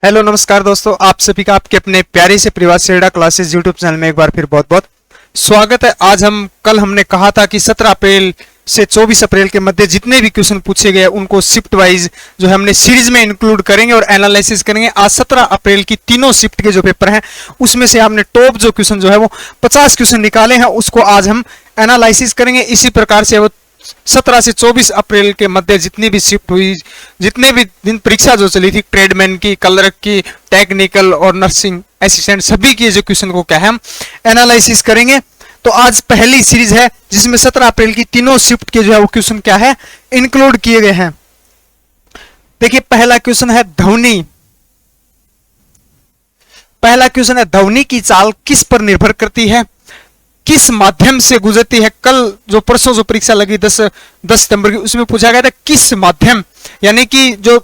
Hello नमस्कार दोस्तों, आप सभी का आपके अपने प्यारे से परिवार सेड़ा क्लासेस यूट्यूब चैनल में एक बार फिर बहुत बहुत स्वागत है। आज हमने कहा था कि 17 अप्रैल से 24 अप्रैल के मध्य जितने भी क्वेश्चन पूछे गए उनको शिफ्ट वाइज जो है हमने सीरीज में इंक्लूड करेंगे और एनालिसिस करेंगे। आज 17 अप्रैल की तीनों शिफ्ट के जो पेपर हैं उसमें से हमने टॉप जो क्वेश्चन जो है वो 50 क्वेश्चन निकाले हैं, उसको आज हम एनालिसिस करेंगे। इसी प्रकार से वो 17 से 24 अप्रैल के मध्य जितनी भी शिफ्ट हुई, जितने भी दिन परीक्षा जो चली थी, ट्रेडमैन की, क्लर्क की, टेक्निकल और नर्सिंग असिस्टेंट, सभी के जो क्वेश्चन को क्या है हम एनालिसिस करेंगे। तो आज पहली सीरीज है जिसमें 17 अप्रैल की तीनों शिफ्ट के जो है वो क्वेश्चन क्या है इंक्लूड किए गए हैं। देखिए पहला क्वेश्चन है ध्वनि। पहला क्वेश्चन है ध्वनि की चाल किस पर निर्भर करती है, किस माध्यम से गुजरती है। कल जो परसों जो परीक्षा लगी 10 सितंबर की, उसमें पूछा गया था किस माध्यम, यानी कि जो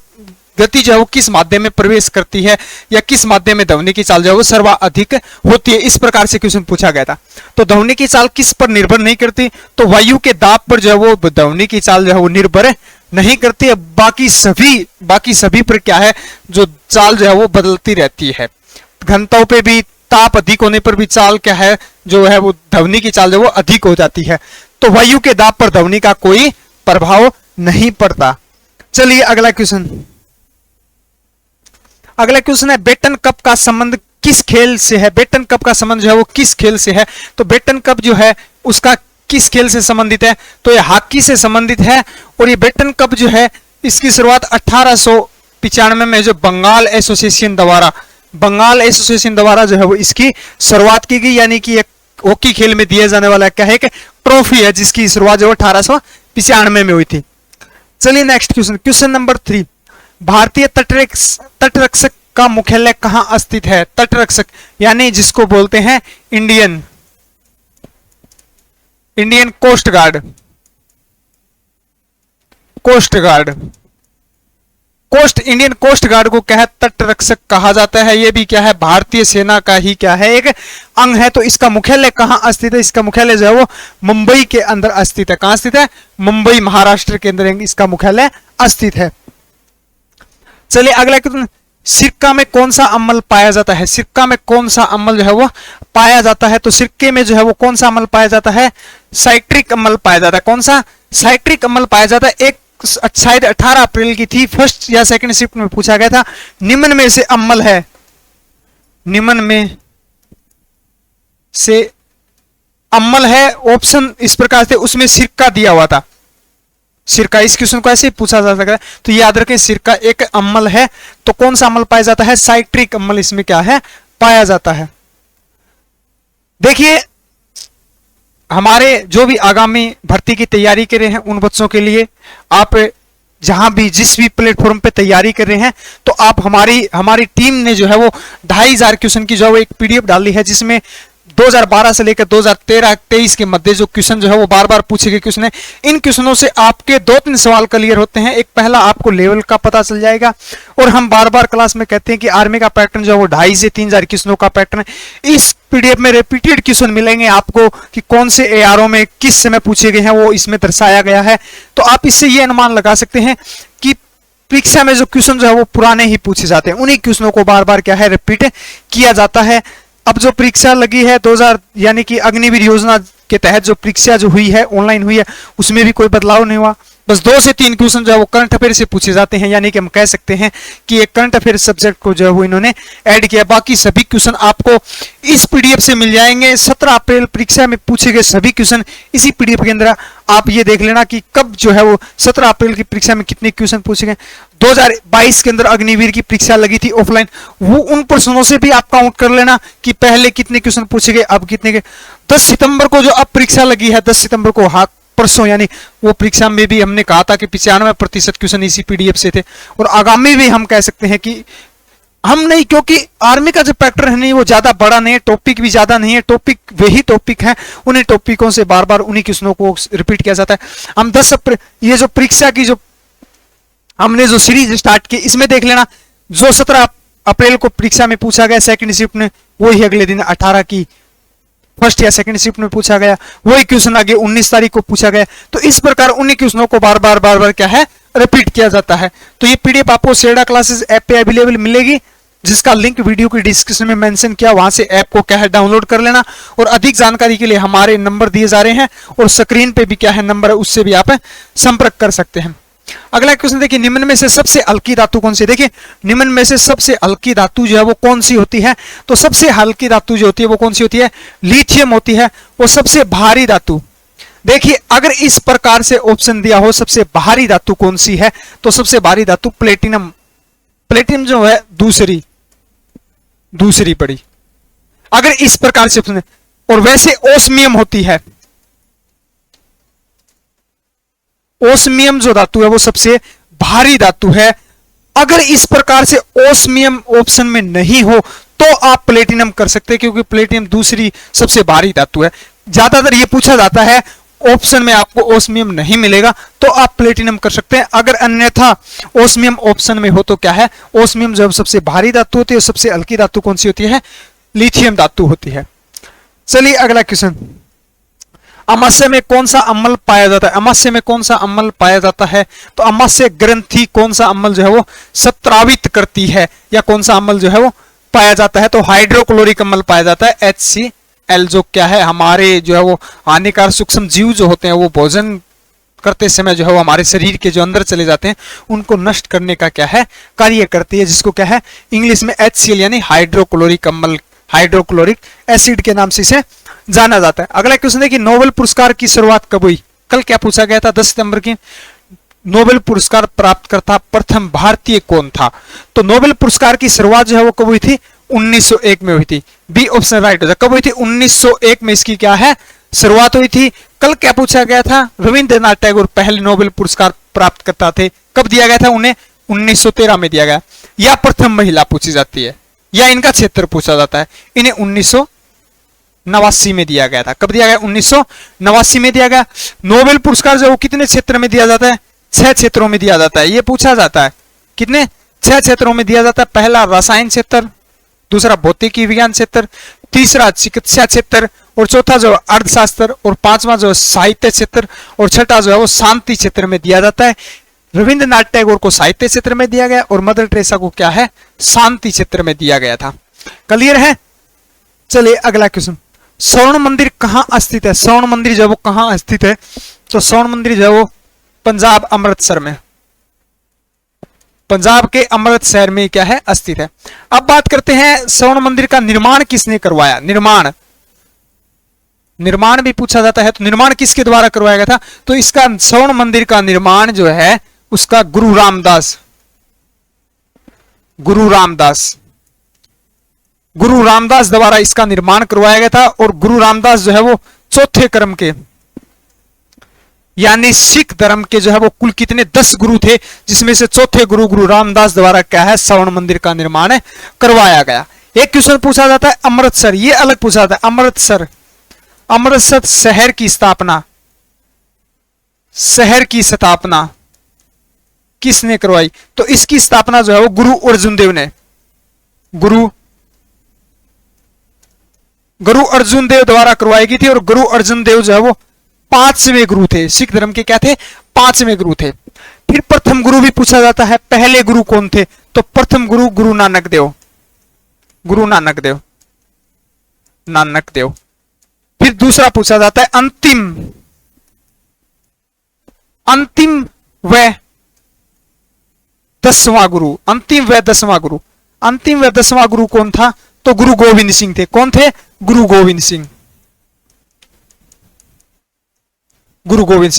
गति जो है वो किस माध्यम में प्रवेश करती है या किस माध्यम में ध्वनि की चाल जो है वो सर्वाधिक होती है। इस प्रकार से क्वेश्चन पूछा गया था। तो ध्वनि की चाल किस पर निर्भर नहीं करती, तो वायु के दाब पर जो है वो ध्वनि की चाल जो है वो निर्भर नहीं करती है। बाकी सभी पर क्या है, जो चाल जो है वो बदलती रहती है। घनताओं पे भी, ताप अधिक होने पर भी चाल क्या है, जो है वो ध्वनि की चाल जो है वो अधिक हो जाती है। तो वायु के दाब पर ध्वनि का कोई प्रभाव नहीं पड़ता। चलिए अगला क्वेश्चन। अगला क्वेश्चन है बेटन कप का संबंध किस खेल से है। बेटन कप का संबंध जो है वो किस खेल से है, तो बेटन कप जो है उसका किस खेल से संबंधित है, तो ये हॉकी से संबंधित है। और ये बेटन कप जो है इसकी शुरुआत 1895 में जो बंगाल एसोसिएशन द्वारा जो है वो इसकी शुरुआत की गई, यानी कि एक हॉकी खेल में दिया जाने वाला क्या है, एक ट्रॉफी है जिसकी शुरुआत जो 1895 में हुई थी। चलिए नेक्स्ट क्वेश्चन, क्वेश्चन नंबर 3। भारतीय तटरक्षक का मुख्यालय कहां स्थित है। तटरक्षक यानी जिसको बोलते हैं Indian coast Indian coast guard को क्या है, तटरक्षक कहा जाता है। ये भी क्या है, भारतीय सेना का ही क्या है, एक अंग है। तो इसका मुख्यालय कहां स्थित है, इसका मुख्यालय जो है वो मुंबई के अंदर स्थित है। कहां स्थित है, मुंबई महाराष्ट्र के अंदर इसका मुख्यालय स्थित है। चलिए अगला क्वेश्चन, सिरका में कौन सा अम्ल पाया जाता है। सिरका में कौन सा अम्ल जो है वो पाया जाता है, तो सिरके में जो है वो कौन सा अम्ल पाया जाता है, साइट्रिक अम्ल पाया जाता है। कौन सा, साइट्रिक अम्ल पाया जाता है। एक शायद 18 अप्रैल की थी, फर्स्ट या सेकंड शिफ्ट में पूछा गया था, निम्न में से अम्ल है, निम्न में से अम्ल है, ऑप्शन इस प्रकार से, उसमें सिरका दिया हुआ था। सिरका, इस क्वेश्चन को ऐसे ही पूछा जा सकता है, तो याद रखें सिरका एक अम्ल है। तो कौन सा अम्ल पाया जाता है, साइट्रिक अम्ल इसमें क्या है, पाया जाता है। देखिए हमारे जो भी आगामी भर्ती की तैयारी कर रहे हैं उन बच्चों के लिए, आप जहां भी जिस भी प्लेटफॉर्म पे तैयारी कर रहे हैं, तो आप हमारी टीम ने जो है वो 2500 क्वेश्चन की जो है वो एक पीडीएफ डाली है, जिसमें 2012 से लेकर 2013-23 के मध्य जो क्वेश्चन जो है वो बार बार पूछे गए क्वेश्चन है। इन क्वेश्चनों से आपके 2-3 सवाल क्लियर होते हैं। एक पहला आपको लेवल का पता चल जाएगा, और हम बार बार क्लास में कहते हैं कि आर्मी का पैटर्न जो है वो 2500 से 3000 क्वेश्चनों का पैटर्न है। इस पीडीएफ में रिपीटेड क्वेश्चन मिलेंगे आपको कि कौन से एआरओ में किस समय पूछे गए हैं, वो इसमें दर्शाया गया है। तो आप इससे ये अनुमान लगा सकते हैं कि परीक्षा में जो क्वेश्चन जो है वो पुराने ही पूछे जाते हैं, उन्हीं क्वेश्चनों को बार बार क्या है, रिपीट किया जाता है। अब जो परीक्षा लगी है 2000 यानी कि अग्निवीर योजना के तहत जो परीक्षा जो हुई है, ऑनलाइन हुई है, उसमें भी कोई बदलाव नहीं हुआ। बस 2 से 3 क्वेश्चन जो है वो करंट अफेयर से पूछे जाते हैं, यानी कि हम कह सकते हैं कि एक करंट अफेयर सब्जेक्ट को जो है वो इन्होंने ऐड किया। बाकी सभी क्वेश्चन आपको इस पीडीएफ से मिल जाएंगे। 17 अप्रैल परीक्षा में पूछे गए सभी क्वेश्चन इसी पीडीएफ के अंदर। आप ये देख लेना कि कब जो है वो 17 अप्रैल की परीक्षा में कितने क्वेश्चन पूछे गए। 2022 के अंदर अग्निवीर की परीक्षा लगी थी ऑफलाइन, वो उन प्रश्नों से भी आप काउंट कर लेना कि पहले कितने क्वेश्चन पूछे गए, अब कितने गए। 10 सितंबर को जो अब परीक्षा लगी है, 10 सितंबर को परसों, यानी वो परीक्षा में भी हमने कहा था कि 95% क्वेश्चन इसी पीडीएफ से थे। और आगामी भी हम कह सकते हैं कि हम नहीं, क्योंकि आर्मी का जो पैटर्न है नहीं वो ज्यादा बड़ा नहीं है, टॉपिक भी ज्यादा नहीं है, टॉपिक वही टॉपिक है, उन्हीं टॉपिकों से बार बार उन्हीं क्वेश्चनों को रिपीट किया जाता है। हम 10 अप्रैल ये जो परीक्षा की जो हमने जो सीरीज स्टार्ट की, इसमें देख लेना जो 17 अप्रैल को परीक्षा में पूछा गया सेकंड शिफ्ट में, वही अगले दिन 18 की फर्स्ट या सेकंड शिफ्ट में पूछा गया, वही क्वेश्चन आगे 19 तारीख को पूछा गया। तो इस प्रकार उन्हीं क्वेश्चनों को बार बार क्या है, रिपीट किया जाता है। तो ये पीडीएफ आपको सेड़ा क्लासेस ऐप पे अवेलेबल मिलेगी। जिसका लिंक वीडियो की डिस्क्रिप्शन में मेंशन किया, वहां से ऐप को क्या है डाउनलोड कर लेना। और अधिक जानकारी के लिए हमारे नंबर दिए जा रहे हैं और स्क्रीन पे भी क्या है नंबर है, उससे भी आप संपर्क कर सकते हैं। अगला क्वेश्चन देखिए, निम्न में से सबसे हल्की धातु कौन सी? देखिए निम्न में से सबसे हल्की धातु जो है वो कौन सी होती है? तो सबसे हल्की धातु जो होती है वो कौन सी होती है? लिथियम होती है। और सबसे भारी धातु, देखिए अगर इस प्रकार से ऑप्शन दिया हो सबसे भारी धातु कौन सी है, तो सबसे भारी धातु प्लेटिनम। प्लेटिनम जो है दूसरी पड़ी, अगर इस प्रकार से ऑप्शन। और वैसे ओस्मियम होती है, ओस्मियम जो धातु है वो सबसे भारी धातु है। अगर इस प्रकार से ओस्मियम ऑप्शन में नहीं हो तो आप प्लेटिनम कर सकते हैं, क्योंकि प्लेटिनम दूसरी सबसे भारी धातु है। ज्यादातर ये पूछा जाता है, ऑप्शन में आपको ओस्मियम नहीं मिलेगा तो आप प्लेटिनम कर सकते हैं। अगर अन्यथा ओस्मियम ऑप्शन में हो तो क्या है, ओस्मियम जो सबसे भारी धातु होती है, सबसे हल्की धातु कौन सी होती है? लिथियम धातु होती है। चलिए अगला क्वेश्चन, अमाशय में कौन सा अम्ल पाया जाता है? अमाशय में कौन सा अम्ल पाया जाता है? तो अमाशय ग्रंथि कौन सा अम्ल जो है वो स्त्रावित करती है, या कौन सा अम्ल जो है वो पाया जाता है? तो हाइड्रोक्लोरिक अम्ल पाया जाता है, HCl, जो क्या है हमारे जो है वो हानिकारक सूक्ष्म जीव जो होते हैं वो भोजन करते समय जो है वो हमारे शरीर के जो अंदर चले जाते हैं उनको नष्ट करने का क्या है कार्य करती है, जिसको क्या है इंग्लिश में HCl यानी हाइड्रोक्लोरिक अम्ल, हाइड्रोक्लोरिक एसिड के नाम से इसे जाना जाता है। अगला क्वेश्चन है कि नोबेल पुरस्कार की शुरुआत कब हुई? कल क्या पूछा गया था 10 सितंबर की, नोबेल पुरस्कार प्राप्त करता प्रथम भारतीय कौन था? तो नोबेल पुरस्कार की शुरुआत जो है वो कब हुई थी? 1901 में हुई थी। बी ऑप्शन राइट हो जाए। कब हुई थी? 1901 में इसकी क्या है शुरुआत हुई थी। कल क्या पूछा गया था? रविंद्रनाथ टैगोर पहले नोबेल पुरस्कार प्राप्त करता थे, कब दिया गया था उन्हें? 1913 में दिया गया। या प्रथम महिला पूछी जाती है, या इनका क्षेत्र पूछा जाता है, इन्हें 1989 में दिया गया था। कब दिया गया? 1989 में दिया गया। नोबेल पुरस्कार जो कितने क्षेत्र में दिया जाता है? 6 क्षेत्रों में दिया जाता है। ये पूछा जाता है कितने? 6 क्षेत्रों में दिया जाता है। पहला रसायन क्षेत्र, दूसरा भौतिकी विज्ञान क्षेत्र, तीसरा चिकित्सा क्षेत्र, और चौथा जो अर्थशास्त्र, और पांचवा जो साहित्य क्षेत्र, और छठा जो है वो शांति क्षेत्र में दिया जाता है। रविंद्रनाथ टैगोर को साहित्य क्षेत्र में दिया गया और मदर टेरेसा को क्या है शांति क्षेत्र में दिया गया था। क्लियर है? चलिए अगला क्वेश्चन, स्वर्ण मंदिर कहां स्थित है? स्वर्ण मंदिर जो है वो कहां स्थित है? तो स्वर्ण मंदिर जो है वो पंजाब अमृतसर में, पंजाब के अमृत शहर में क्या है स्थित है। अब बात करते हैं स्वर्ण मंदिर का निर्माण किसने करवाया? निर्माण भी पूछा जाता है, तो निर्माण किसके द्वारा करवाया गया था? तो इसका स्वर्ण मंदिर का निर्माण जो है उसका गुरु रामदास द्वारा इसका निर्माण करवाया गया था। और गुरु रामदास जो है वो चौथे क्रम के, यानी सिख धर्म के जो है वो कुल कितने 10 गुरु थे, जिसमें से चौथे गुरु रामदास द्वारा क्या है स्वर्ण मंदिर का निर्माण करवाया गया। एक क्वेश्चन पूछा जाता है अमृतसर, ये अलग पूछा जाता है। अमृतसर शहर की स्थापना किसने करवाई? तो इसकी स्थापना जो है वो गुरु अर्जुन देव ने, गुरु अर्जुन देव द्वारा करवाई गई थी। और गुरु अर्जुन देव जो है वो 5वें गुरु थे, सिख धर्म के क्या थे 5वें गुरु थे। फिर प्रथम गुरु भी पूछा जाता है, पहले गुरु कौन थे? तो प्रथम गुरु नानक देव। फिर दूसरा पूछा जाता है अंतिम व 10वां गुरु। अंतिम व 10वां गुरु कौन था? तो गुरु गोविंद सिंह थे। कौन थे? गुरु गोविंद सिंह।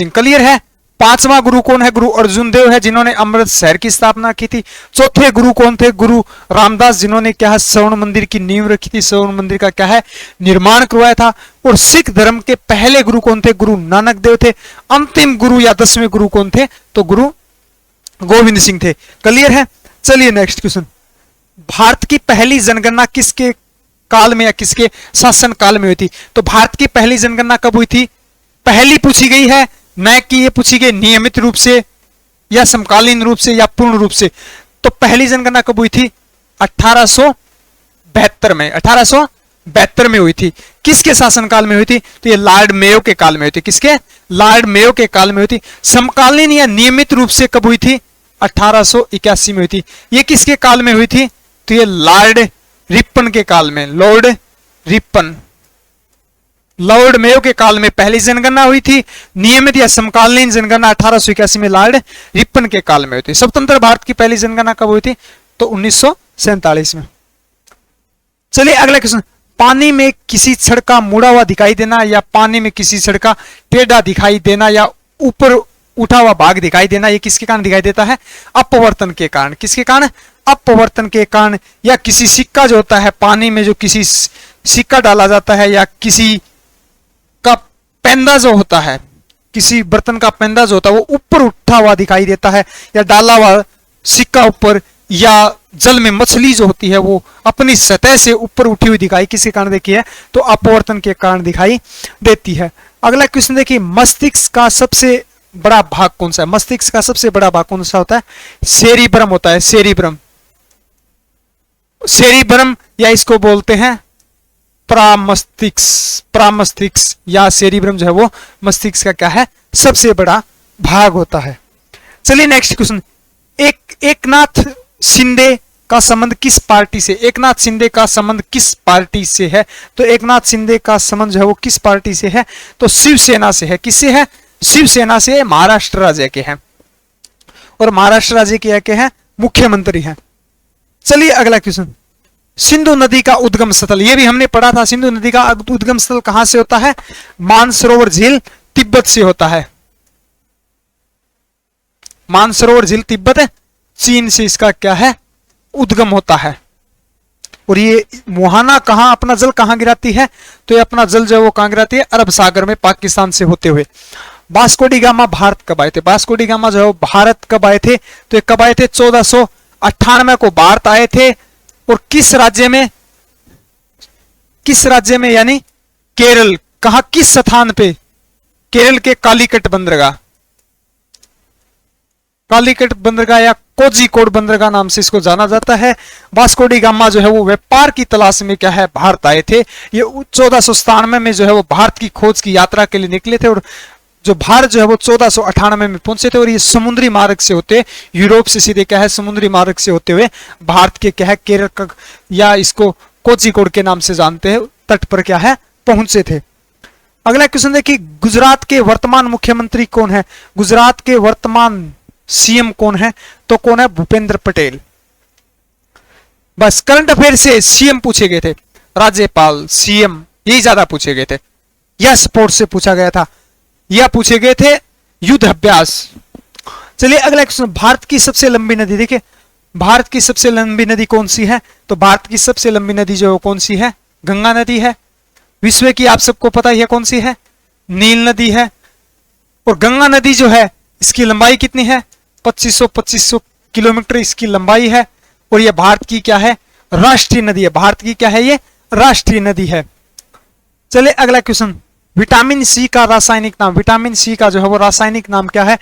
क्लियर है? 5वां गुरु कौन है? गुरु अर्जुन देव है, जिन्होंने अमृत शहर की स्थापना की थी। चौथे गुरु कौन थे? गुरु रामदास, जिन्होंने क्या है स्वर्ण मंदिर की नींव रखी थी, स्वर्ण मंदिर का क्या है निर्माण करवाया था। और सिख धर्म के पहले गुरु कौन थे? गुरु नानक देव थे। अंतिम गुरु या 10वें गुरु कौन थे? तो गुरु गोविंद सिंह थे। क्लियर है? चलिए नेक्स्ट क्वेश्चन, भारत की पहली जनगणना किसके काल में या किसके शासन काल में हुई थी? तो भारत की पहली जनगणना कब हुई थी? पहली पूछी गई है, न कि ये पूछी गई नियमित रूप से या समकालीन रूप से या पूर्ण रूप से। तो पहली जनगणना कब हुई थी? 1872 में, 1872 में हुई थी। किसके शासनकाल में हुई थी? तो ये लॉर्ड मेयो के काल में हुई थी। किसके? लॉर्ड मेयो के काल में हुई थी। समकालीन या नियमित रूप से कब हुई थी? 1881 में हुई थी। ये किसके काल में हुई थी? तो ये लॉर्ड रिपन के काल में, लॉर्ड रिपन, लॉर्ड मेयो के काल में पहली जनगणना हुई थी। नियमित या समकालीन जनगणना 1881 में लॉर्ड रिपन के काल में हुई थी। स्वतंत्र भारत की पहली जनगणना कब हुई थी? तो 1947 में। चलिए अगला क्वेश्चन, पानी में किसी छड़ का मुड़ा हुआ दिखाई देना या पानी में किसी छड़ का टेढ़ा दिखाई देना या ऊपर उठा हुआ भाग दिखाई देना, ये किसके कारण दिखाई देता है? अपवर्तन के कारण। किसके कारण? अपवर्तन के कारण। या किसी सिक्का जो होता है पानी में, जो किसी सिक्का डाला जाता है या किसी का पेंदा जो होता है, किसी बर्तन का पेंदा जो होता है वो ऊपर उठा हुआ दिखाई देता है, या डाला हुआ सिक्का ऊपर, या जल में मछली जो होती है वो अपनी सतह से ऊपर उठी हुई दिखाई किसी कारण देखी है? तो अपवर्तन के कारण दिखाई देती है। अगला क्वेश्चन देखिए, मस्तिष्क का सबसे बड़ा भाग कौन सा है? मस्तिष्क का सबसे बड़ा भाग कौन सा होता है? सेरिब्रम होता है, सेरिब्रम। सेरिब्रम या इसको बोलते हैं प्रामस्तिष्क, प्रामस्तिष्क या सेरिब्रम जो है वो मस्तिष्क का क्या है? सबसे बड़ा भाग होता है। चलिए नेक्स्ट क्वेश्चन, एकनाथ शिंदे का संबंध किस पार्टी से? एकनाथ शिंदे का संबंध किस पार्टी से है? तो एकनाथ शिंदे का संबंध जो है वो किस पार्टी से है? तो शिवसेना से है। किससे है? शिवसेना से। महाराष्ट्र राज्य के हैं और महाराष्ट्र राज्य के हैं मुख्यमंत्री हैं। चलिए अगला क्वेश्चन, सिंधु नदी का उद्गम स्थल, ये भी हमने पढ़ा था। सिंधु नदी का उद्गम स्थल कहां से होता है? मानसरोवर झील तिब्बत से होता है। मानसरोवर झील तिब्बत, चीन से इसका क्या है? उद्गम होता है। और ये मुहाना कहां अपना जल कहां गिराती है? तो ये अपना जल जो है वो कहां गिराती है? अरब सागर में, पाकिस्तान से होते हुए। वास्को डी गामा भारत कब आए थे? वास्को डी गामा जो है भारत कब आए थे? तो ये कब आए थे? 1498 को भारत आए थे। और किस राज्य में? किस राज्य में? यानी केरल। कहा? किस स्थान पे? केरल के कालीकट बंदरगाह, कालीकट बंदरगाह या कोझिकोड बंदरगाह नाम से इसको जाना जाता है। वास्को डी गामा जो है वो व्यापार की तलाश में क्या है? भारत आए थे। ये 1497 में जो है वो भारत की खोज की यात्रा के लिए निकले थे और जो भारत जो है वो 1498 में पहुंचे थे। और ये समुद्री मार्ग से होते, यूरोप से सीधे क्या है? समुद्री मार्ग से होते हुए भारत के क्या है? केरल का, या इसको कोझिकोड के नाम से जानते हैं, तट पर क्या है? पहुंचे थे। अगला क्वेश्चन देखिए, गुजरात के वर्तमान मुख्यमंत्री कौन है? गुजरात के वर्तमान सीएम कौन है? तो कौन है? भूपेंद्र पटेल। बस करंट अफेयर से सीएम पूछे गए थे, राज्यपाल, सीएम, यही ज्यादा पूछे गए थे। यह स्पोर्ट्स से पूछा गया था, या पूछे गए थे युद्ध अभ्यास। चलिए अगला क्वेश्चन, भारत की सबसे लंबी नदी, देखिए भारत की सबसे लंबी नदी कौन सी है? तो भारत की सबसे लंबी नदी जो कौन सी है? गंगा नदी है। विश्व की आप सबको पता ही है कौन सी है? नील नदी है। और गंगा नदी जो है इसकी लंबाई कितनी है? 2500 किलोमीटर इसकी लंबाई है। और यह भारत की क्या है? राष्ट्रीय नदी है। भारत की क्या है? ये राष्ट्रीय नदी है। चलिए अगला क्वेश्चन, विटामिन सी का रासायनिक नाम, विटामिन सी का जो है वो रासायनिक नाम क्या है?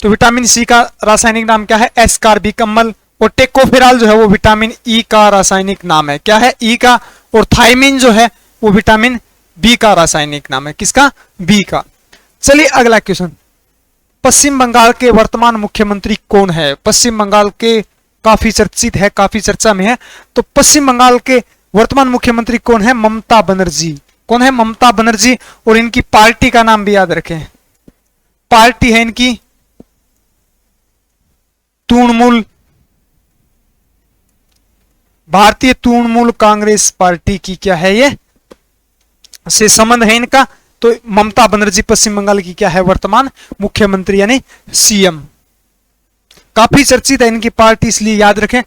तो विटामिन सी का रासायनिक नाम क्या है? एस्कॉर्बिक अम्ल। और टेकोफेराल जो है वो विटामिन ई का रासायनिक नाम है। क्या है? ई का। और थायमिन जो है वो विटामिन बी का रासायनिक नाम है। किसका? बी का। चलिए अगला क्वेश्चन, पश्चिम बंगाल के वर्तमान मुख्यमंत्री कौन है? पश्चिम बंगाल के काफी चर्चित है, काफी चर्चा में है। तो पश्चिम बंगाल के वर्तमान मुख्यमंत्री कौन है? ममता बनर्जी। कौन है? ममता बनर्जी। और इनकी पार्टी का नाम भी याद रखें, पार्टी है इनकी तृणमूल, भारतीय तृणमूल कांग्रेस पार्टी की क्या है? ये से संबंध है इनका। तो ममता बनर्जी पश्चिम बंगाल की क्या है? वर्तमान मुख्यमंत्री यानी सीएम। काफी चर्चित है इनकी पार्टी, इसलिए याद रखें।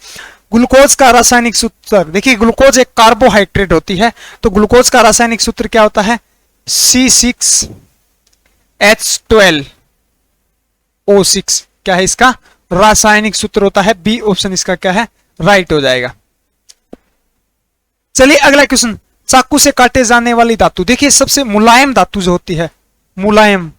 ग्लूकोज का रासायनिक सूत्र, देखिए ग्लूकोज एक कार्बोहाइड्रेट होती है, तो ग्लूकोज का रासायनिक सूत्र क्या होता है? C6H12O6 क्या है इसका रासायनिक सूत्र होता है? बी ऑप्शन इसका क्या है? राइट हो जाएगा। चलिए अगला क्वेश्चन, चाकू से काटे जाने वाली धातु, देखिए सबसे मुलायम धातु जो होती है, मुलायम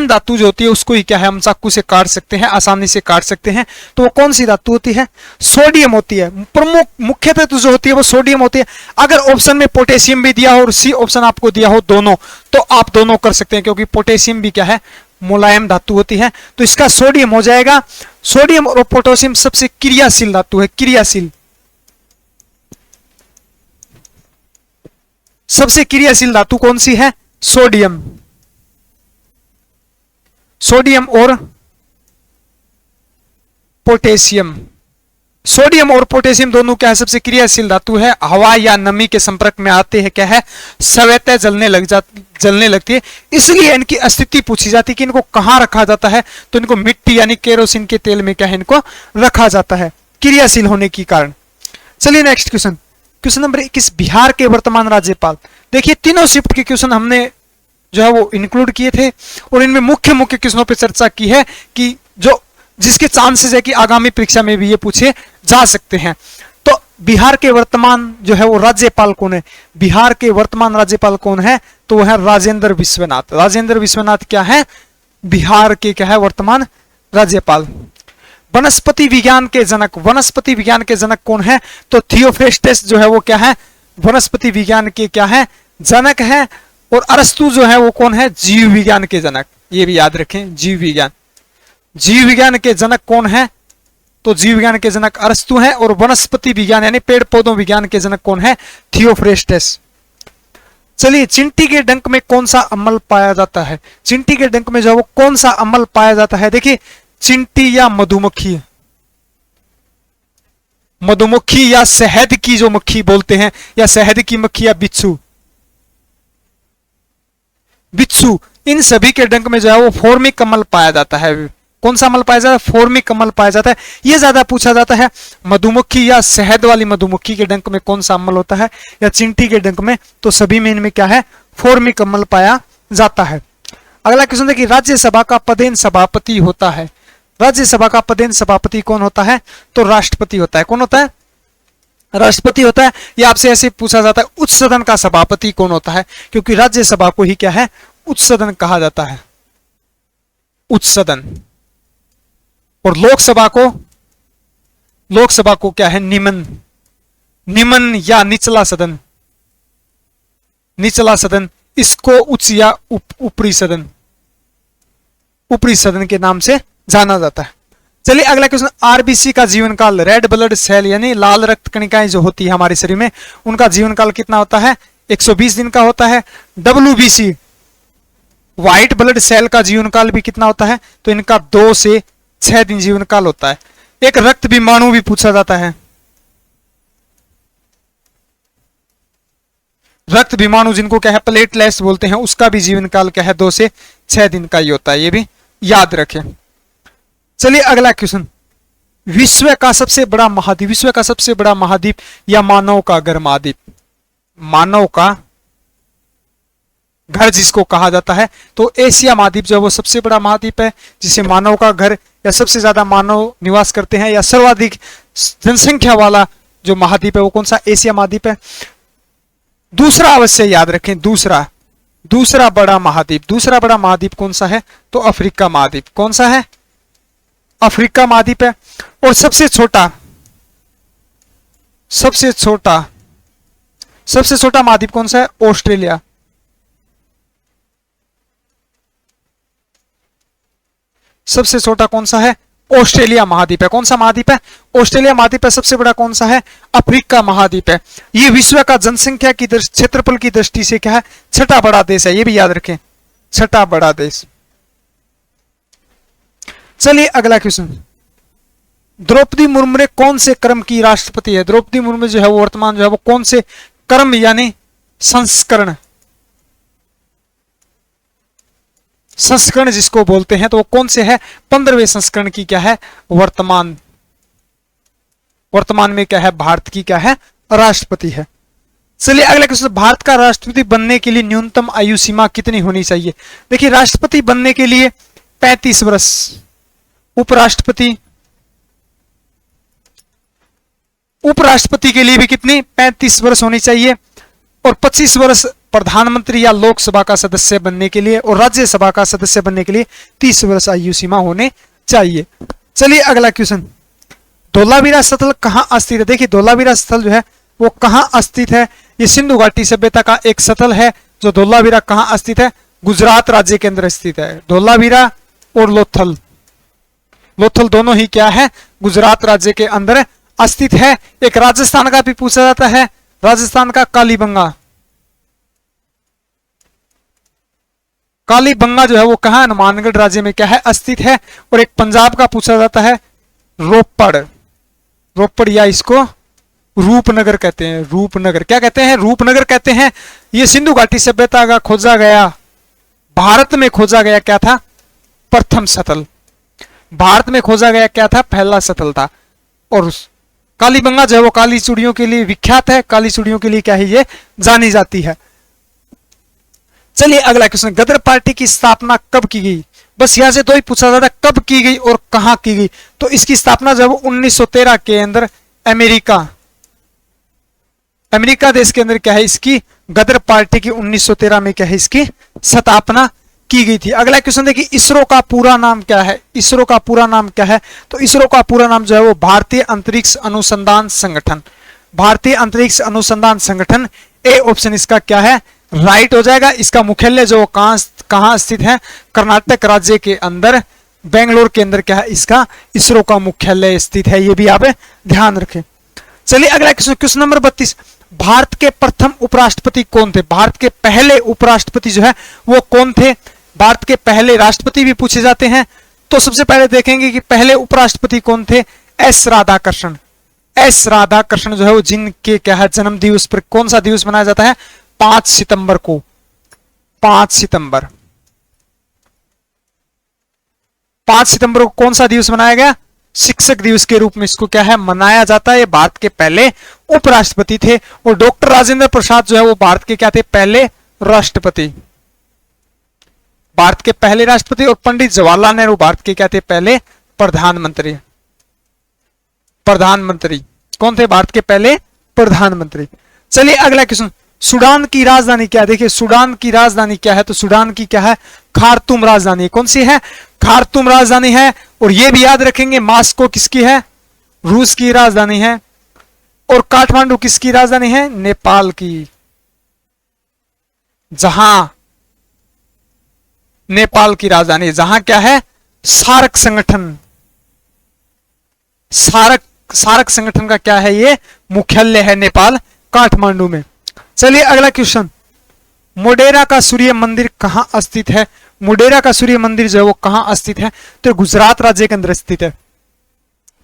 धातु जो होती है उसको ही क्या है? हम चाकू से काट सकते हैं, आसानी से काट सकते हैं। तो वो कौन सी धातु होती है? सोडियम होती है। प्रमुख मुख्य तत्व जो होती है वो सोडियम होती है। अगर ऑप्शन में पोटेशियम भी दिया हो और सी ऑप्शन आपको दिया हो दोनों, तो आप दोनों कर सकते हैं, क्योंकि पोटेशियम भी क्या है? मुलायम धातु होती है। तो इसका सोडियम हो जाएगा। सोडियम और पोटेशियम सबसे क्रियाशील धातु है, क्रियाशील, सबसे क्रियाशील धातु कौन सी है? सोडियम। सोडियम और पोटेशियम, सोडियम और पोटेशियम दोनों क्या है? सबसे क्रियाशील धातु है। हवा या नमी के संपर्क में आते हैं, क्या है? स्वतः जलने लगती है। इसलिए इनकी स्थिति पूछी जाती है कि इनको कहां रखा जाता है, तो इनको मिट्टी यानी केरोसिन के तेल में क्या है? इनको रखा जाता है क्रियाशील होने के कारण। चलिए next question, question number 21, Bihar के वर्तमान राज्यपाल। देखिए तीनों शिफ्ट के क्वेश्चन हमने जो है वो इंक्लूड किए थे और इनमें मुख्य मुख्य क्वेश्चनों पर चर्चा की है कि जो जिसके चांसेस है कि आगामी परीक्षा में भी ये पूछे जा सकते हैं। तो बिहार के वर्तमान जो है वो राज्यपाल कौन है? बिहार के वर्तमान राज्यपाल कौन है? तो वो है राजेंद्र विश्वनाथ। राजेंद्र विश्वनाथ क्या है? बिहार के क्या है? वर्तमान राज्यपाल। वनस्पति विज्ञान के जनक, वनस्पति विज्ञान के जनक कौन है? तो थियोफ्रेस्टस जो है वो क्या है? वनस्पति विज्ञान के क्या है? जनक है। और अरस्तु जो है वो कौन है? जीव विज्ञान के जनक। ये भी याद रखें, जीव विज्ञान, जीव विज्ञान के जनक कौन है? तो जीव विज्ञान के जनक अरस्तु हैं। और वनस्पति विज्ञान यानी पेड़ पौधों विज्ञान के जनक कौन है? थियोफ्रेस्टस। चलिए, चींटी के डंक में कौन सा अम्ल पाया जाता है? चींटी के डंक में जो है वो कौन सा अम्ल पाया जाता है? देखिए, चींटी या मधुमक्खी, मधुमक्खी या शहद की जो मक्खी बोलते हैं, या शहद की मक्खी या बिच्छू, बिच्छू, इन सभी के डंक में जो है वो फॉर्मिक अम्ल पाया जाता है। कौन सा अम्ल पाया जाता है? फॉर्मिक अम्ल पाया जाता है। यह ज्यादा पूछा जाता है, मधुमक्खी या शहद वाली मधुमक्खी के डंक में कौन सा अम्ल होता है, या चींटी के डंक में? तो सभी में इनमें क्या है? फॉर्मिक अम्ल पाया जाता है। अगला क्वेश्चन देखिए, राज्यसभा का पदेन सभापति होता है। राज्यसभा का पदेन सभापति कौन होता है? तो राष्ट्रपति होता है। कौन होता है? राष्ट्रपति होता है। यह आपसे ऐसे पूछा जाता है, उच्च सदन का सभापति कौन होता है? क्योंकि राज्यसभा को ही क्या है? उच्च सदन कहा जाता है, उच्च सदन। और लोकसभा को, लोकसभा को क्या है? निम्न, निम्न या निचला सदन, निचला सदन। इसको उच्च या ऊपरी सदन, ऊपरी सदन के नाम से जाना जाता है। चलिए अगला क्वेश्चन, आरबीसी का जीवन काल, रेड ब्लड सेल यानी लाल रक्त कणिकाएं जो होती है हमारे शरीर में, उनका जीवन काल कितना होता है? 120 दिन का होता है। डब्ल्यूबीसी व्हाइट ब्लड सेल का जीवन काल भी कितना होता है? तो इनका 2 से 6 दिन जीवन काल होता है। एक रक्त विमाणु भी पूछा जाता है, रक्त विमाणु जिनको क्या है? प्लेटलेट्स बोलते हैं, उसका भी जीवन काल क्या है? 2 से 6 दिन का ही होता है। ये भी याद रखें। चलिए अगला क्वेश्चन, विश्व का सबसे बड़ा महाद्वीप, विश्व का सबसे बड़ा महाद्वीप या मानव का घर महाद्वीप, मानव का घर जिसको कहा जाता है, तो एशिया महाद्वीप जो है वो सबसे बड़ा महाद्वीप है, जिसे मानव का घर या सबसे ज्यादा मानव निवास करते हैं, या सर्वाधिक जनसंख्या वाला जो महाद्वीप है वो कौन सा? एशिया महाद्वीप है। दूसरा अवश्य याद रखें, दूसरा, दूसरा बड़ा महाद्वीप, दूसरा बड़ा महाद्वीप कौन सा है? तो अफ्रीका महाद्वीप। कौन सा है? अफ्रीका महाद्वीप है। और सबसे छोटा, सबसे छोटा, सबसे छोटा महाद्वीप कौन सा है? ऑस्ट्रेलिया। सबसे छोटा कौन सा है? ऑस्ट्रेलिया महाद्वीप है। कौन सा महाद्वीप है? ऑस्ट्रेलिया महाद्वीप है। सबसे बड़ा कौन सा है? अफ्रीका महाद्वीप है। ये विश्व का जनसंख्या की क्षेत्रफल की दृष्टि से क्या है? छठा बड़ा देश है। ये भी याद रखें, छठा बड़ा देश। चलिए अगला क्वेश्चन, द्रौपदी मुर्मू कौन से क्रम की राष्ट्रपति है? द्रौपदी मुर्मू जो है वो वर्तमान जो है वो कौन से क्रम यानी संस्करण, संस्करण जिसको बोलते हैं, तो वो कौन से है? 15वें संस्करण की क्या है? वर्तमान, वर्तमान में क्या है? भारत की क्या है? राष्ट्रपति है। चलिए अगला क्वेश्चन, भारत का राष्ट्रपति बनने के लिए न्यूनतम आयु सीमा कितनी होनी चाहिए? देखिए, राष्ट्रपति बनने के लिए 35 वर्ष, उपराष्ट्रपति, उपराष्ट्रपति के लिए भी कितनी? 35 वर्ष होनी चाहिए। और 25 वर्ष प्रधानमंत्री या लोकसभा का सदस्य बनने के लिए, और राज्यसभा का सदस्य बनने के लिए 30 वर्ष आयु सीमा होने चाहिए। चलिए अगला क्वेश्चन, धोलावीरा स्थल कहां स्थित है? देखिए, धोलावीरा स्थल जो है वो कहां स्थित है? ये सिंधु घाटी सभ्यता का एक स्थल है। जो धोलावीरा कहां स्थित है? गुजरात राज्य के अंदर स्थित है। धोलावीरा और लोथल, लोथल दोनों ही क्या है, गुजरात राज्य के अंदर स्थित है। एक राजस्थान का भी पूछा जाता है, राजस्थान का कालीबंगा। कालीबंगा जो है वो कहां, हनुमानगढ़ राज्य में क्या है, स्थित है। और एक पंजाब का पूछा जाता है रोपड़, रोपड़ या इसको रूपनगर कहते हैं, रूपनगर क्या कहते हैं, रूपनगर कहते हैं। ये सिंधु घाटी सभ्यता का खोजा गया, भारत में खोजा गया क्या था, प्रथम सतल। भारत में खोजा गया क्या था, पहला सतल था। और कालीबंगा जो है वो काली चूड़ियों के लिए विख्यात है, काली चूड़ियों के लिए क्या है, ये जानी जाती है। चलिए अगला क्वेश्चन, गदर पार्टी की स्थापना कब की गई। बस यहां से दो ही पूछा जाता है, कब की गई और कहां की गई। तो इसकी स्थापना जो है वो 1913 के अंदर अमेरिका देश के अंदर क्या है, इसकी गदर पार्टी की 1913 में क्या है, इसकी स्थापना की गई थी। अगला क्वेश्चन देखिए, इसरो का पूरा नाम क्या है। इसरो का पूरा नाम क्या है, तो इसरो का पूरा नाम जो है वो भारतीय अंतरिक्ष अनुसंधान संगठन, भारतीय अंतरिक्ष अनुसंधान संगठन। ए ऑप्शन इसका क्या है, राइट हो जाएगा। इसका मुख्यालय जो कहां स्थित है, कर्नाटक राज्य के अंदर बेंगलोर के अंदर क्या है, इसका इसरो का मुख्यालय स्थित है। ये भी आप ध्यान रखें। चलिए अगला क्वेश्चन, क्वेश्चन नंबर 32, भारत के प्रथम उपराष्ट्रपति कौन थे। भारत के पहले उपराष्ट्रपति जो है वो कौन थे। भारत के पहले राष्ट्रपति भी पूछे जाते हैं। तो सबसे पहले देखेंगे कि पहले उपराष्ट्रपति कौन थे, एस राधाकृष्णन। एस राधाकृष्णन जो है वो जिनके क्या है जन्म दिवस पर कौन सा दिवस मनाया जाता है, 5 सितंबर को, 5 सितंबर को कौन सा दिवस मनाया गया, शिक्षक दिवस के रूप में इसको क्या है मनाया जाता है। ये भारत के पहले उपराष्ट्रपति थे। और डॉक्टर राजेंद्र प्रसाद जो है वो भारत के क्या थे, पहले राष्ट्रपति, भारत के पहले राष्ट्रपति। और पंडित जवाहरलाल नेहरू भारत के क्या थे, पहले प्रधानमंत्री। प्रधानमंत्री कौन थे, भारत के पहले प्रधानमंत्री। चलिए अगला क्वेश्चन, सूडान की राजधानी क्या है। देखिए सूडान की राजधानी क्या है, तो सूडान की क्या है, खार्तूम राजधानी। कौन सी है, खार्तूम राजधानी है। और यह भी याद रखेंगे, मास्को किसकी है, रूस की राजधानी है। और काठमांडू किसकी राजधानी है, नेपाल की। जहां नेपाल की राजधानी, जहां क्या है, सार्क संगठन, सार्क संगठन का क्या है, ये मुख्यालय है नेपाल, काठमांडू में। चलिए अगला क्वेश्चन, मोढेरा का सूर्य मंदिर कहां स्थित है। मोढेरा का सूर्य मंदिर जो है वो कहां स्थित है, तो गुजरात राज्य के अंदर स्थित है।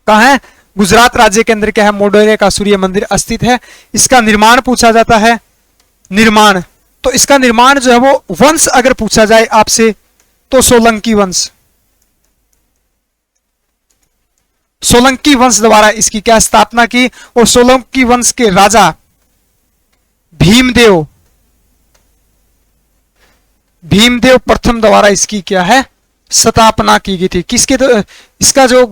कहां है, गुजरात राज्य के अंदर क्या है, मोढेरा का सूर्य मंदिर स्थित है। इसका निर्माण पूछा जाता है, निर्माण, तो इसका निर्माण जो है वो वंश अगर पूछा जाए आपसे तो सोलंकी वंश, सोलंकी वंश द्वारा इसकी क्या स्थापना की। और सोलंकी वंश के राजा भीमदेव प्रथम द्वारा इसकी क्या है स्थापना की गई थी। किसके तो इसका जो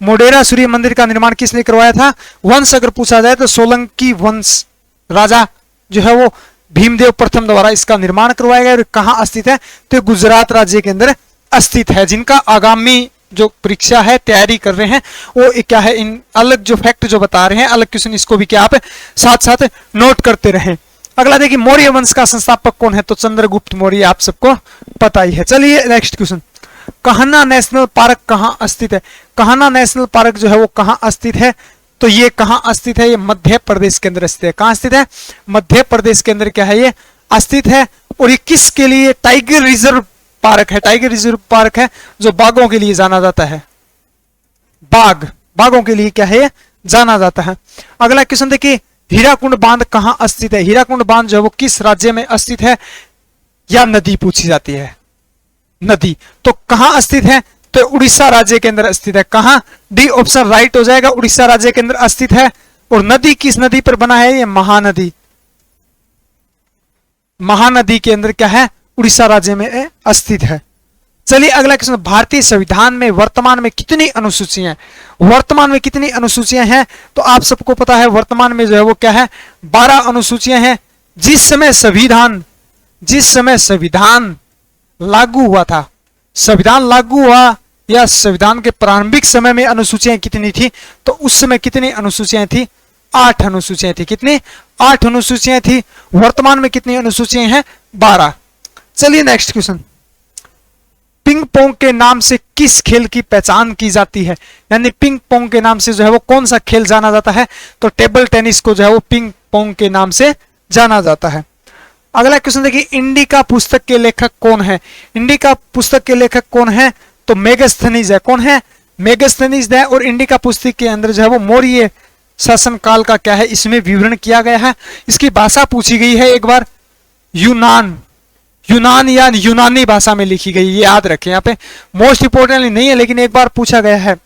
मोढेरा सूर्य मंदिर का निर्माण किसने करवाया था, वंश अगर पूछा जाए तो सोलंकी वंश राजा जो है वो भीमदेव प्रथम द्वारा इसका निर्माण करवाया गया। और कहां स्थित है, तो गुजरात राज्य के अंदर स्थित है। जिनका आगामी जो परीक्षा है तैयारी कर रहे हैं वो क्या है, इन अलग जो फैक्ट जो बता रहे हैं, अलग क्वेश्चन, इसको भी क्या आप साथ साथ नोट करते रहें। अगला देखिए, मौर्य वंश का संस्थापक कौन है, तो चंद्रगुप्त मौर्य, आप सबको पता ही है। चलिए next question, Kanha national park कहां स्थित है। कान्हा नेशनल पार्क जो है वो कहां स्थित है, तो ये कहां स्थित है, ये मध्य प्रदेश के अंदर स्थित है। कहां स्थित है, मध्य प्रदेश के अंदर क्या है, ये स्थित है। और ये किसके लिए, टाइगर रिजर्व पार्क है। टाइगर रिजर्व पार्क है जो बाघों के लिए जाना जाता है, बाघों के लिए क्या है जाना जाता है। अगला क्वेश्चन देखिए, हीराकुंड बांध कहां स्थित है। हीराकुंड बांध जो है वो किस राज्य में स्थित है, या नदी पूछी जाती है, नदी, तो कहां स्थित है, तो उड़ीसा राज्य के अंदर स्थित है। कहां, डी ऑप्शन राइट हो जाएगा, उड़ीसा राज्य के अंदर स्थित है। और नदी किस नदी पर बना है, ये महानदी, महानदी के अंदर क्या है, उड़ीसा राज्य में स्थित है। चलिए अगला क्वेश्चन, भारतीय संविधान में वर्तमान में कितनी अनुसूचियां हैं। वर्तमान में कितनी अनुसूचियां हैं, तो आप सबको पता है वर्तमान में जो है वो क्या है, 12 अनुसूचियां हैं। जिस समय संविधान लागू हुआ था, संविधान लागू हुआ या संविधान के प्रारंभिक समय में अनुसूचियां कितनी थी, तो उस समय कितनी अनुसूचियां थी, 8 अनुसूचियां थी। कितनी, 8 अनुसूचियां थी। वर्तमान में कितनी अनुसूचियां हैं, 12। चलिए नेक्स्ट क्वेश्चन, पिंग पोंग के नाम से किस खेल की पहचान की जाती है, यानी पिंग पोंग के नाम से जो है वो कौन सा खेल जाना जाता है, तो टेबल टेनिस को जो है वो पिंग पोंग के नाम से जाना जाता है। अगला क्वेश्चन देखिए, इंडिका पुस्तक के लेखक कौन है? इंडिका पुस्तक के लेखक कौन है, तो मेगास्थनीज है। कौन है? मेगास्थनीज है। और इंडिका पुस्तक के अंदर जो है वो मौर्य शासन काल का क्या है, इसमें विवरण किया गया है। इसकी भाषा पूछी गई है एक बार, यूनान या यूनानी भाषा में लिखी गई, ये याद रखें। यहाँ पे मोस्ट इंपोर्टेंटली नहीं है, लेकिन एक बार पूछा गया है।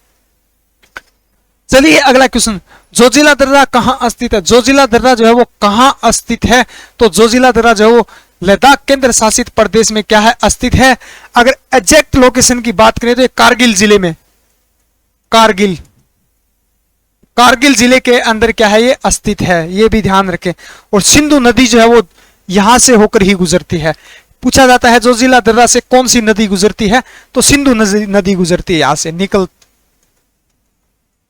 चलिए अगला क्वेश्चन, जोजिला दर्रा कहाँ स्थित है? जोजिला दर्रा जो है वो कहाँ स्थित है, तो जोजिला दर्रा जो है वो लद्दाख केंद्र शासित प्रदेश में क्या है, स्थित है। अगर एग्जैक्ट लोकेशन की बात करें तो ये कारगिल जिले में, कारगिल जिले के अंदर क्या है, ये स्थित है, ये भी ध्यान रखें। और सिंधु नदी जो है वो यहां से होकर ही गुजरती है। पूछा जाता है जोजिला दर्रा से कौन सी नदी गुजरती है, तो सिंधु नदी गुजरती है, यहां से निकल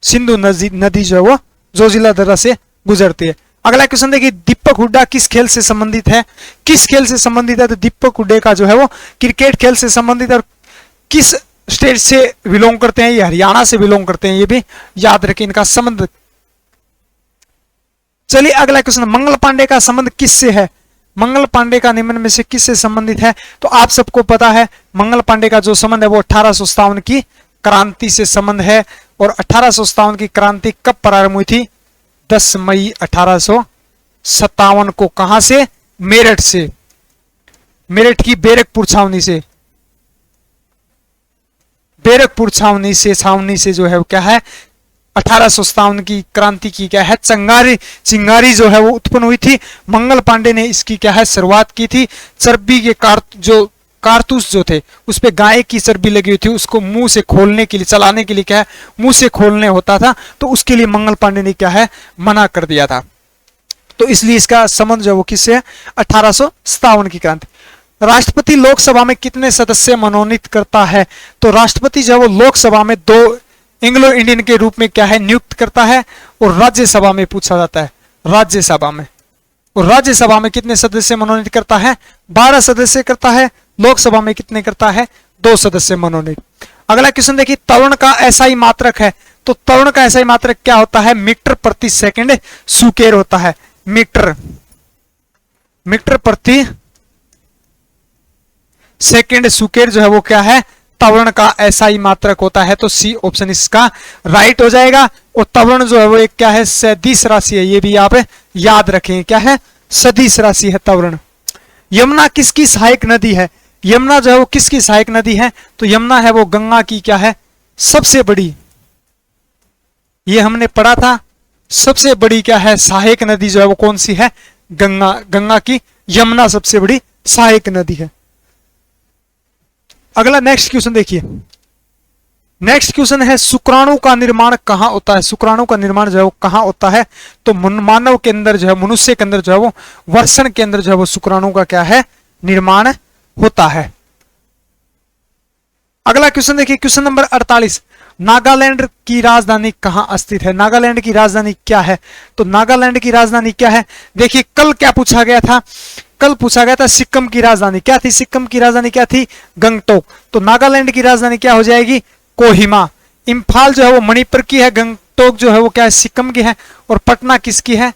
सिंधु नदी जो है वो जोजिला दर्रा से गुजरती है। अगला क्वेश्चन देखिए, दीपक हुड्डा किस खेल से संबंधित है? किस खेल से संबंधित है, तो दीपक हुड्डा का जो है वो क्रिकेट खेल से संबंधित है। और किस स्टेट से बिलोंग करते हैं, ये हरियाणा से बिलोंग करते हैं, ये भी याद रखें इनका संबंध। चलिए अगला क्वेश्चन, मंगल पांडे का संबंध किससे है? मंगल पांडे का निम्न में से किससे संबंधित है, तो आप सबको पता है मंगल पांडे का जो संबंध है वो 1857 की क्रांति से संबंध है। और 1857 की क्रांति कब प्रारंभ हुई थी? 10 मई 1857 को। कहां से? मेरठ से, मेरठ की बैरकपुर छावनी से, बैरकपुर छावनी से जो है वो क्या है, 1857 की क्रांति की क्या है, चिंगारी जो है वो उत्पन्न हुई थी। मंगल पांडे ने इसकी क्या है, शुरुआत की थी। चर्बी के कारतूस जो थे उस पे गाय की चर्बी लगी हुई थी, उसको मुंह से खोलने के लिए, चलाने के लिए क्या है, मुंह से खोलने होता था, तो उसके लिए मंगल पांडे ने क्या है, मना कर दिया था। तो इसलिए इसका संबंध जो वो किससे है, 1857 की क्रांति। राष्ट्रपति लोकसभा में कितने सदस्य मनोनीत करता है, तो राष्ट्रपति जो है वो लोकसभा में 2 एंग्लो इंडियन के रूप में क्या है, नियुक्त करता है। और राज्यसभा में पूछा जाता है, राज्यसभा में, और राज्यसभा में कितने सदस्य मनोनीत करता है, 12 सदस्य करता है। लोकसभा में कितने करता है, 2 सदस्य मनोनीत। अगला क्वेश्चन देखिए, त्वरण का एसआई मात्रक है, तो त्वरण का एसआई मात्रक क्या होता है, मीटर प्रति सेकंड स्क्वायर होता है। मीटर प्रति सेकंड स्क्वायर जो है वो क्या है, त्वरण का एसआई मात्रक होता है। तो सी ऑप्शन इसका राइट हो जाएगा। और त्वरण जो है वो एक क्या है, सदिश राशि है, ये भी आप याद रखें, क्या है, सदिश राशि है त्वरण। यमुना किसकी सहायक नदी है? यमुना जो है वो किसकी सहायक नदी है, तो यमुना है वो गंगा की क्या है, सबसे बड़ी, ये हमने पढ़ा था, सबसे बड़ी क्या है, सहायक नदी जो है वो कौन सी है, गंगा की यमुना सबसे बड़ी सहायक नदी है। अगला नेक्स्ट क्वेश्चन देखिए, नेक्स्ट क्वेश्चन है, शुक्राणु का निर्माण कहां होता है? शुक्राणु का निर्माण जो है वो कहां होता है, तो मानव के अंदर जो है, मनुष्य के अंदर जो है वो वर्षण के अंदर जो है वो शुक्राणु का क्या है, निर्माण होता है। अगला क्वेश्चन देखिए, क्वेश्चन नंबर 48, नागालैंड की राजधानी कहां स्थित है? नागालैंड की राजधानी क्या है, तो नागालैंड की राजधानी क्या है? देखिए कल क्या पूछा गया था, कल पूछा गया था सिक्किम की राजधानी क्या थी, सिक्किम की राजधानी क्या थी, गंगटोक। तो नागालैंड की राजधानी क्या हो जाएगी, कोहिमा। इम्फाल जो है वो मणिपुर की है, गंगटोक जो है वो क्या है, सिक्किम की है। और पटना किसकी है,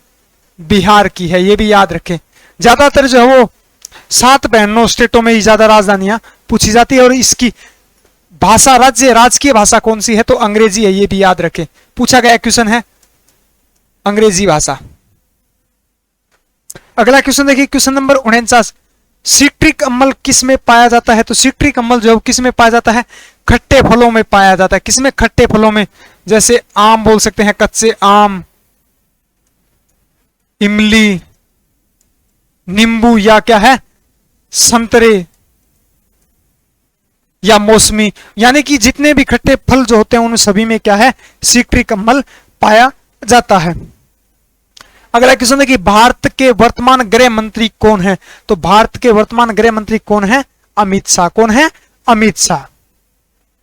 बिहार की है, ये भी याद रखें। ज्यादातर जो है वो 7 बहनों स्टेटों में ही ज्यादा राजधानियां पूछी जाती है। और इसकी भाषा, राजकीय भाषा कौन सी है, तो अंग्रेजी है, ये भी याद रखें, पूछा गया क्वेश्चन है अंग्रेजी भाषा। अगला क्वेश्चन देखिए, क्वेश्चन नंबर 49, सिट्रिक अम्ल किस में पाया जाता है? तो सिट्रिक अम्ल जो है किस में पाया जाता है, खट्टे फलों में पाया जाता है। किसमें, खट्टे फलों में, जैसे आम बोल सकते हैं, कच्चे आम, इमली, नींबू, या क्या है, संतरे या मौसमी, यानी कि जितने भी खट्टे फल जो होते हैं उन सभी में क्या है, सिट्रिक अम्ल पाया जाता है। अगला क्वेश्चन है कि भारत के वर्तमान गृह मंत्री कौन है? तो भारत के वर्तमान गृह मंत्री कौन है, अमित शाह। कौन है, अमित शाह।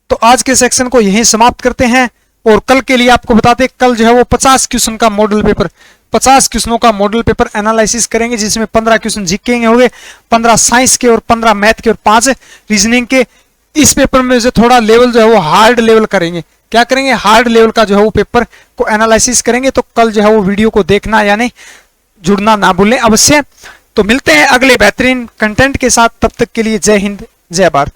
तो आज के सेक्शन को यहीं समाप्त करते हैं। और कल के लिए आपको बताते, कल जो है वो 50 क्वेश्चन का मॉडल पेपर, 50 क्वेश्चनों का मॉडल पेपर एनालिसिस करेंगे, जिसमें 15 क्वेश्चन जीके के होंगे, 15 साइंस के और 15 मैथ के और 5 रीजनिंग के। इस पेपर में जो थोड़ा लेवल जो है वो हार्ड लेवल करेंगे। क्या करेंगे? हार्ड लेवल का जो है वो पेपर को एनालिसिस करेंगे। तो कल जो है वो वीडियो को देखना यानी जुड़ना ना भूलें अवश्य। तो मिलते हैं अगले बेहतरीन कंटेंट के साथ, तब तक के लिए जय हिंद जय भारत।